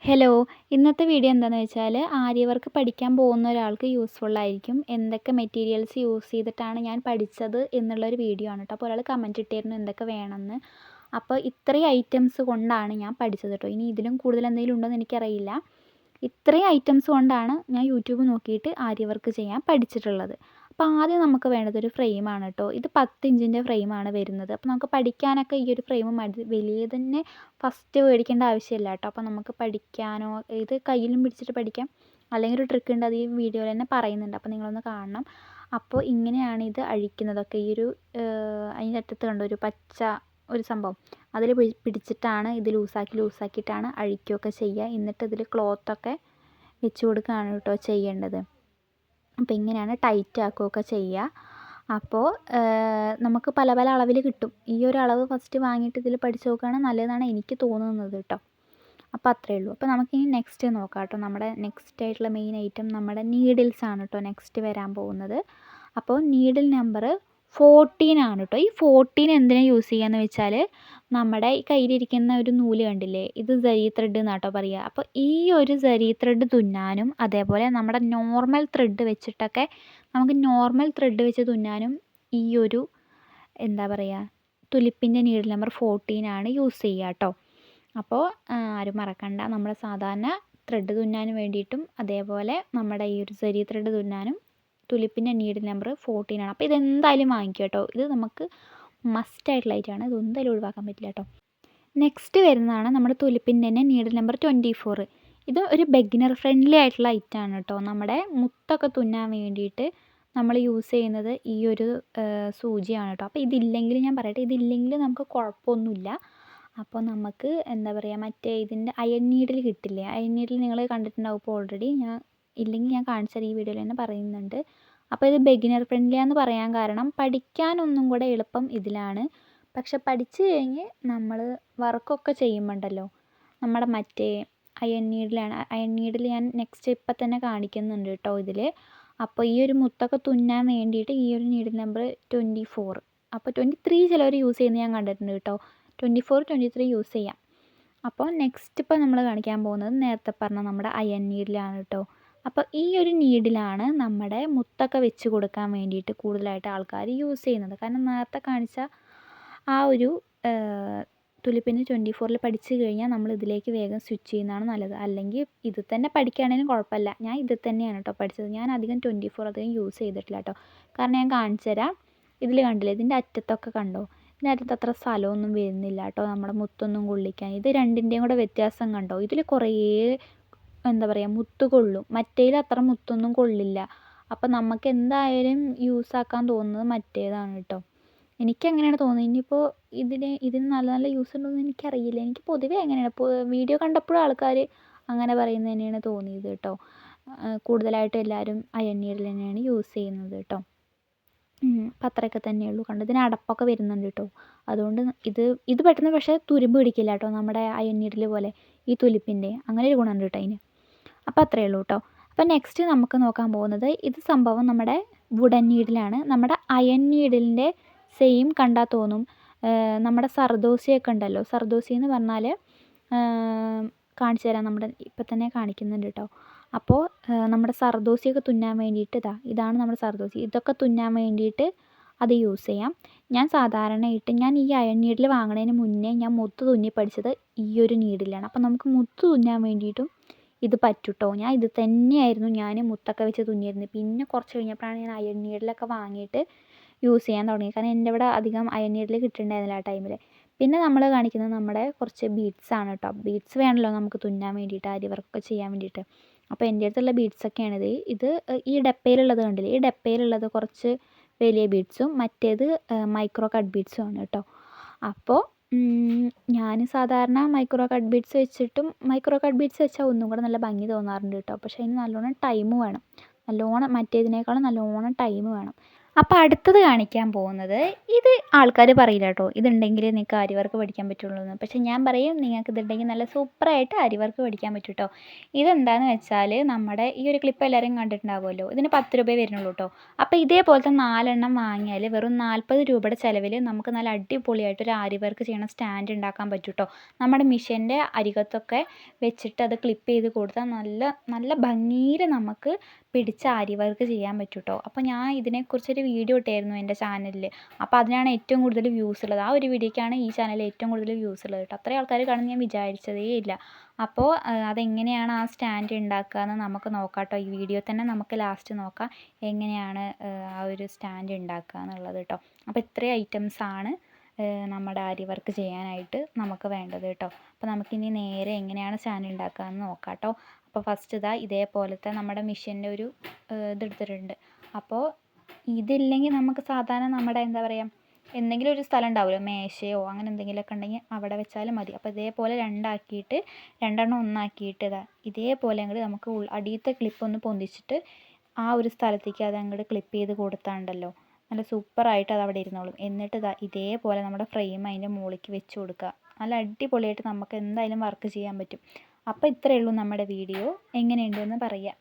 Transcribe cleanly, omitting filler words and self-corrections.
Hello. ഇന്നത്തെ video എന്താണെന്ന് വെച്ചാൽ ആര്യ വർക്ക് പഠിക്കാൻ പോകുന്ന ഒരാൾക്ക് യൂസ്ഫുൾ ആയിരിക്കും. എന്തൊക്കെ മെറ്റീരിയൽസ് യൂസ് ചെയ്തിട്ടാണ് ഞാൻ പഠിച്ചത് എന്നുള്ളൊരു വീഡിയോ ആണ് കേട്ടോ. അപ്പോൾ ഒരാൾ കമൻറ്റ് ഇട്ടിരുന്നു എന്തൊക്കെ വേണമെന്ന്. അപ്പോൾ ഇത്രയും ഐറ്റംസ് കൊണ്ടാണ് ഞാൻ പഠിച്ചത് കേട്ടോ. ഇനി ഇതിലും കൂടുതൽ എന്തെങ്കിലും ഉണ്ടോ എന്ന് എനിക്കറിയില്ല. ഇത്രയും ഐറ്റംസ് കൊണ്ടാണ് ഞാൻ യൂട്യൂബ് നോക്കിയിട്ട് ആര്യ വർക്ക് ചെയ്യാൻ പഠിച്ചിട്ടുള്ളത്. അപ്പോൾ ആദ്യം നമുക്ക് വേണ്ടത് ഒരു ഫ്രെയിമാണ് കേട്ടോ. ഇത് 10 ഇഞ്ചിൻ്റെ ഫ്രെയിമാണ് വരുന്നത്. അപ്പോൾ നമുക്ക് പഠിക്കാനൊക്കെ ഈ ഒരു ഫ്രെയിം മതി. വലിയ തന്നെ ഫസ്റ്റ് മേടിക്കേണ്ട ആവശ്യമില്ല കേട്ടോ. അപ്പോൾ നമുക്ക് പഠിക്കാനോ ഇത് കയ്യിലും പിടിച്ചിട്ട് പഠിക്കാം. അല്ലെങ്കിൽ ഒരു ട്രിക്ക് ഉണ്ട്, അത് ഈ വീഡിയോയിൽ തന്നെ പറയുന്നുണ്ട്. അപ്പോൾ നിങ്ങളൊന്ന് കാണണം. അപ്പോൾ ഇങ്ങനെയാണ് ഇത് അഴിക്കുന്നതൊക്കെ. ഈ ഒരു അതിൻ്റെ അറ്റത്ത് കണ്ടോ ഒരു പച്ച ഒരു സംഭവം, അതിൽ പിടിച്ചിട്ടാണ് ഇത് ലൂസാക്കിയിട്ടാണ് അഴിക്കുകയൊക്കെ ചെയ്യുക. എന്നിട്ട് ഇതിൽ ക്ലോത്തൊക്കെ വെച്ച് കൊടുക്കുകയാണ് കേട്ടോ ചെയ്യേണ്ടത്. അപ്പോൾ ഇങ്ങനെയാണ് ടൈറ്റ് ആക്കുകയൊക്കെ ചെയ്യുക. അപ്പോൾ നമുക്ക് പല പല അളവിൽ കിട്ടും. ഈ ഒരു അളവ് ഫസ്റ്റ് വാങ്ങിയിട്ട് ഇതിൽ പഠിച്ച് നോക്കുകയാണെങ്കിൽ നല്ലതാണ് എനിക്ക് തോന്നുന്നത് കേട്ടോ. അപ്പോൾ അത്രയേ ഉള്ളൂ. അപ്പോൾ നമുക്കിനി നെക്സ്റ്റ് നോക്കാം കേട്ടോ. നമ്മുടെ നെക്സ്റ്റ് ആയിട്ടുള്ള മെയിൻ ഐറ്റം നമ്മുടെ നീഡിൽസ് ആണ് കേട്ടോ നെക്സ്റ്റ് വരാൻ പോകുന്നത്. അപ്പോൾ നീഡിൽ നമ്പർ 14 ആണ് കേട്ടോ. ഈ 14 എന്തിനാണ് യൂസ് ചെയ്യുകയെന്ന് വെച്ചാൽ നമ്മുടെ ഈ കയ്യിലിരിക്കുന്ന ഒരു നൂല് കണ്ടില്ലേ, ഇത് സരി ത്രെഡ് എന്നാണ് കേട്ടോ പറയുക. അപ്പോൾ ഈ ഒരു സരി ത്രെഡ് തുന്നാനും അതേപോലെ നമ്മുടെ നോർമൽ ത്രെഡ് വെച്ചിട്ടൊക്കെ നമുക്ക് നോർമൽ ത്രെഡ് വെച്ച് തുന്നാനും ഈ ഒരു എന്താ പറയുക തുലിപ്പിൻ്റെ നീഡിൽ നമ്പർ 14 ആണ് യൂസ് ചെയ്യുക കേട്ടോ. അപ്പോൾ ആരും മറക്കണ്ട, നമ്മൾ സാധാരണ ത്രെഡ് തുന്നാനും വേണ്ടിയിട്ടും അതേപോലെ നമ്മുടെ ഈ ഒരു സരി ത്രെഡ് തുന്നാനും തുലിപ്പിൻ്റെ നീഡിൽ നമ്പർ 14 ആണ്. അപ്പോൾ ഇതെന്തായാലും വാങ്ങിക്കുക കേട്ടോ. ഇത് നമുക്ക് മസ്റ്റായിട്ടുള്ള ഐറ്റമാണ്, ഇതെന്തായാലും ഒഴിവാക്കാൻ പറ്റില്ല കേട്ടോ. നെക്സ്റ്റ് വരുന്നതാണ് നമ്മുടെ തുലിപ്പിൻ്റെ തന്നെ നീഡിൽ നമ്പർ 24. ഇത് ഒരു ബിഗിനർ ഫ്രണ്ട്ലി ആയിട്ടുള്ള ഐറ്റമാണ് കേട്ടോ. നമ്മുടെ മുത്തൊക്കെ തുന്നാൻ വേണ്ടിയിട്ട് നമ്മൾ യൂസ് ചെയ്യുന്നത് ഈ ഒരു സൂചിയാണ് കേട്ടോ. അപ്പോൾ ഇതില്ലെങ്കിൽ ഞാൻ പറയട്ടെ, ഇതില്ലെങ്കിൽ നമുക്ക് കുഴപ്പമൊന്നുമില്ല. അപ്പോൾ നമുക്ക് എന്താ പറയുക മറ്റേ ഇതിൻ്റെ അയൺ നീഡിൽ കിട്ടില്ലേ, അയൺ നീഡിൽ നിങ്ങൾ കണ്ടിട്ടുണ്ടാവും ഇപ്പോൾ ഓൾറെഡി. ഇല്ലെങ്കിൽ ഞാൻ കാണിച്ചാൽ ഈ വീഡിയോയിൽ തന്നെ പറയുന്നുണ്ട്. അപ്പോൾ ഇത് ബിഗിനർ ഫ്രണ്ട്ലി ആണെന്ന് പറയാൻ കാരണം പഠിക്കാനൊന്നും കൂടെ എളുപ്പം ഇതിലാണ്. പക്ഷെ പഠിച്ചു കഴിഞ്ഞ് നമ്മൾ വർക്കൊക്കെ ചെയ്യുമ്പോണ്ടല്ലോ നമ്മുടെ മറ്റേ അയൺ നീഡിലാണ്. അയൺ നീഡിൽ ഞാൻ നെക്സ്റ്റ് ഇപ്പം തന്നെ കാണിക്കുന്നുണ്ട് കേട്ടോ ഇതിൽ. അപ്പോൾ ഈ ഒരു മുത്തൊക്കെ തുന്നാൻ വേണ്ടിയിട്ട് ഈ ഒരു നീഡിൽ നമ്പർ 24, അപ്പോൾ 23 ചിലവർ യൂസ് ചെയ്യുന്നത് ഞാൻ കണ്ടിട്ടുണ്ട് കേട്ടോ. 24, 23 യൂസ് ചെയ്യാം. അപ്പോൾ നെക്സ്റ്റ് ഇപ്പോൾ നമ്മൾ കാണിക്കാൻ പോകുന്നത് നേരത്തെ പറഞ്ഞ നമ്മുടെ അയൺ നീഡിലാണ് കേട്ടോ. അപ്പോൾ ഈ ഒരു നീഡിലാണ് നമ്മുടെ മുത്തൊക്കെ വെച്ച് കൊടുക്കാൻ വേണ്ടിയിട്ട് കൂടുതലായിട്ട് ആൾക്കാർ യൂസ് ചെയ്യുന്നത്. കാരണം നേരത്തെ കാണിച്ച ആ ഒരു തുലിപ്പിന് 24 പഠിച്ചു കഴിഞ്ഞാൽ നമ്മൾ ഇതിലേക്ക് വേഗം സ്വിച്ച് ചെയ്യുന്നതാണ് നല്ലത്. അല്ലെങ്കിൽ ഇത് തന്നെ പഠിക്കുകയാണെങ്കിലും കുഴപ്പമില്ല. ഞാൻ ഇത് തന്നെയാണ് കേട്ടോ പഠിച്ചത്. ഞാൻ അധികം 24 അധികം യൂസ് ചെയ്തിട്ടില്ല കേട്ടോ. കാരണം ഞാൻ കാണിച്ചു തരാം. ഇതിൽ കണ്ടില്ലേ, ഇതിൻ്റെ അറ്റത്തൊക്കെ കണ്ടോ, ഇതിനകത്ത് അത്ര സ്ഥലമൊന്നും വരുന്നില്ല കേട്ടോ നമ്മുടെ മുത്തൊന്നും കൊള്ളിക്കാൻ. ഇത് രണ്ടിൻ്റെയും കൂടെ വ്യത്യാസം കണ്ടോ, ഇതിൽ കുറേ എന്താ പറയുക മുത്ത് കൊള്ളും, മറ്റേതിൽ അത്ര മുത്തൊന്നും കൊള്ളില്ല. അപ്പം നമുക്ക് എന്തായാലും യൂസാക്കാൻ തോന്നുന്നത് മറ്റേതാണ് കേട്ടോ. എനിക്കങ്ങനെയാണ് തോന്നുന്നത്. ഇനിയിപ്പോൾ ഇതിന് നല്ല നല്ല യൂസ് ഉണ്ടോ എന്ന് എനിക്കറിയില്ല. എനിക്ക് പൊതുവേ അങ്ങനെയാണ്, ഇപ്പോൾ വീഡിയോ കണ്ടപ്പോഴും ആൾക്കാർ അങ്ങനെ പറയുന്നത് തന്നെയാണ് തോന്നിയത് കേട്ടോ. കൂടുതലായിട്ടും എല്ലാവരും അയൺ നീഡിൽ തന്നെയാണ് യൂസ് ചെയ്യുന്നത് കേട്ടോ. അപ്പം അത്രയൊക്കെ തന്നെയുള്ളൂ. കണ്ടോ, ഇതിന് അടപ്പൊക്കെ വരുന്നുണ്ട് കേട്ടോ. അതുകൊണ്ട് ഇത് പെട്ടെന്ന് പക്ഷേ തുരുമ്പ് പിടിക്കില്ല കേട്ടോ, നമ്മുടെ അയൺ നീഡിൽ പോലെ ഈ തുലിപ്പിൻ്റെ. അങ്ങനെ ഒരു ഗുണമുണ്ട് കേട്ടോ അതിന്. അപ്പോൾ അത്രയേ ഉള്ളൂ കേട്ടോ. അപ്പോൾ നെക്സ്റ്റ് നമുക്ക് നോക്കാൻ പോകുന്നത് ഇത് സംഭവം നമ്മുടെ വുഡൻ നീഡിലാണ്. നമ്മുടെ അയൺ നീഡിലിൻ്റെ സെയിം കണ്ടാൽ തോന്നും നമ്മുടെ സർദോസിയൊക്കെ ഉണ്ടല്ലോ. സർദോസി എന്ന് പറഞ്ഞാൽ കാണിച്ചു തരാം, നമ്മുടെ ഇപ്പം തന്നെ കാണിക്കുന്നുണ്ട് കേട്ടോ. അപ്പോൾ നമ്മുടെ സർദോസിയൊക്കെ തുന്നാൻ വേണ്ടിയിട്ട് ഇതാണ് നമ്മുടെ സർദോസി. ഇതൊക്കെ തുന്നാൻ വേണ്ടിയിട്ട് അത് യൂസ് ചെയ്യാം. ഞാൻ ഈ അയൺ നീഡിൽ വാങ്ങുന്നതിന് മുന്നേ ഞാൻ മുത്ത് തുന്നി പഠിച്ചത് ഈ ഒരു നീഡിലാണ്. അപ്പോൾ നമുക്ക് മുത്ത് തുന്നാൻ വേണ്ടിയിട്ടും ഇത് പറ്റും കേട്ടോ. ഞാൻ ഇത് തന്നെയായിരുന്നു ഞാൻ മുത്തൊക്കെ വെച്ച് തുന്നിയിരുന്നത്. പിന്നെ കുറച്ച് കഴിഞ്ഞപ്പോഴാണ് ഞാൻ അയൺ നീഡിലൊക്കെ വാങ്ങിയിട്ട് യൂസ് ചെയ്യാൻ തുടങ്ങിയത്. കാരണം എൻ്റെ ഇവിടെ അധികം അയൺ നീഡിൽ കിട്ടുന്നുണ്ടായിരുന്നില്ല ആ ടൈമിൽ. പിന്നെ നമ്മൾ കാണിക്കുന്നത് നമ്മുടെ കുറച്ച് ബീഡ്സാണ് കേട്ടോ. ബീഡ്സ് വേണമല്ലോ നമുക്ക് തുന്നാൻ വേണ്ടിയിട്ട്, ആര്യ വർക്കൊക്കെ ചെയ്യാൻ വേണ്ടിയിട്ട്. അപ്പോൾ എൻ്റെ അടുത്തുള്ള ബീഡ്സൊക്കെയാണിത്. ഇത് ഈ ഡപ്പയിലുള്ളത് കണ്ടില്ലേ, ഈ ഡപ്പയിലുള്ളത് കുറച്ച് വലിയ ബീഡ്സും മറ്റേത് മൈക്രോ കട്ട് ബീഡ്സും ആണ് കേട്ടോ. അപ്പോൾ ഞാൻ സാധാരണ മൈക്രോ കട്ട് ബീഡ്സ് വെച്ചാൽ ഒന്നും കൂടെ നല്ല ഭംഗി തോന്നാറുണ്ട് കേട്ടോ. പക്ഷേ അതിന് നല്ലോണം ടൈം വേണം, മറ്റേതിനേക്കാളും നല്ലോണം ടൈം വേണം. അപ്പോൾ അടുത്തത് കാണിക്കാൻ പോകുന്നത് ഇത് ആൾക്കാർ പറയില്ല കേട്ടോ, ഇതുണ്ടെങ്കിൽ നിങ്ങൾക്ക് ആരി വർക്ക് പഠിക്കാൻ പറ്റുള്ളൂ എന്ന്. പക്ഷേ ഞാൻ പറയും നിങ്ങൾക്ക് ഇതുണ്ടെങ്കിൽ നല്ല സൂപ്പറായിട്ട് ആരി വർക്ക് പഠിക്കാൻ പറ്റും കേട്ടോ. ഇതെന്താണെന്ന് വെച്ചാൽ നമ്മുടെ ഈ ഒരു ക്ലിപ്പ് എല്ലാവരും കണ്ടിട്ടുണ്ടാവുമല്ലോ, ഇതിന് 10 രൂപയെ വരുന്നുള്ളൂ കേട്ടോ. അപ്പോൾ ഇതേപോലത്തെ 4 എണ്ണം വാങ്ങിയാൽ വെറും 40 രൂപയുടെ ചിലവിൽ നമുക്ക് നല്ല അടിപൊളിയായിട്ട് ഒരു ആരി വർക്ക് ചെയ്യണ സ്റ്റാൻഡ് ഉണ്ടാക്കാൻ പറ്റും കേട്ടോ. നമ്മുടെ മിഷ്യൻ്റെ അരികത്തൊക്കെ വെച്ചിട്ട് അത് ക്ലിപ്പ് ചെയ്ത് കൊടുത്താൽ നല്ല നല്ല ഭംഗിയിൽ നമുക്ക് പിടിച്ച് ആരി വർക്ക് ചെയ്യാൻ പറ്റും കേട്ടോ. അപ്പോൾ ഞാൻ ഇതിനെക്കുറിച്ചൊരു വീഡിയോ ഇട്ടായിരുന്നു എൻ്റെ ചാനലിൽ. അപ്പോൾ അതിനാണ് ഏറ്റവും കൂടുതൽ വ്യൂസ് ഉള്ളത്. ആ ഒരു വീഡിയോയ്ക്കാണ് ഈ ചാനലിൽ ഏറ്റവും കൂടുതൽ വ്യൂസ് ഉള്ളത് കേട്ടോ. അത്രയും ആൾക്കാർ കാണുമെന്ന് ഞാൻ വിചാരിച്ചതേ ഇല്ല. അപ്പോൾ അതെങ്ങനെയാണ് ആ സ്റ്റാൻഡ് ഉണ്ടാക്കുക എന്ന് നമുക്ക് നോക്കാം കേട്ടോ. ഈ വീഡിയോ തന്നെ നമുക്ക് ലാസ്റ്റ് നോക്കാം എങ്ങനെയാണ് ആ ഒരു സ്റ്റാൻഡ് ഉണ്ടാക്കുക എന്നുള്ളത് കേട്ടോ. അപ്പോൾ ഇത്രയും ഐറ്റംസാണ് നമ്മുടെ ആരി വർക്ക് ചെയ്യാനായിട്ട് നമുക്ക് വേണ്ടത് കേട്ടോ. അപ്പോൾ നമുക്കിനി നേരെ എങ്ങനെയാണ് സ്റ്റാൻഡ് ഉണ്ടാക്കുക എന്ന് നോക്കാം കേട്ടോ. അപ്പോൾ ഫസ്റ്റ് ഇതേപോലത്തെ നമ്മുടെ മിഷ്യൻ്റെ ഒരു ഇതെടുത്തിട്ടുണ്ട്. അപ്പോൾ ഇതില്ലെങ്കിൽ നമുക്ക് സാധാരണ നമ്മുടെ എന്താ പറയുക, എന്തെങ്കിലും ഒരു സ്ഥലം ഉണ്ടാവുമല്ലോ, മേശയോ അങ്ങനെ എന്തെങ്കിലുമൊക്കെ ഉണ്ടെങ്കിൽ അവിടെ വെച്ചാലും മതി. അപ്പോൾ ഇതേപോലെ രണ്ടാക്കിയിട്ട് രണ്ടെണ്ണം ഒന്നാക്കിയിട്ട് ഇതേപോലെ അങ്ങോട്ട് നമുക്ക് അടിയത്തെ ക്ലിപ്പ് ഒന്ന് പൊന്തിച്ചിട്ട് ആ ഒരു സ്ഥലത്തേക്ക് അത് അങ്ങോട്ട് ക്ലിപ്പ് ചെയ്ത് കൊടുത്താണ്ടല്ലോ നല്ല സൂപ്പറായിട്ട് അത് അവിടെ ഇരുന്നോളും. എന്നിട്ട് ഇതേപോലെ നമ്മുടെ ഫ്രെയിം അതിൻ്റെ മുകളിലേക്ക് വെച്ച് കൊടുക്കുക. നല്ല അടിപൊളിയായിട്ട് നമുക്ക് എന്തായാലും വർക്ക് ചെയ്യാൻ പറ്റും. അപ്പോൾ ഇത്രയേ ഉള്ളൂ നമ്മുടെ വീഡിയോ. എങ്ങനെയുണ്ടെന്ന് പറയുക.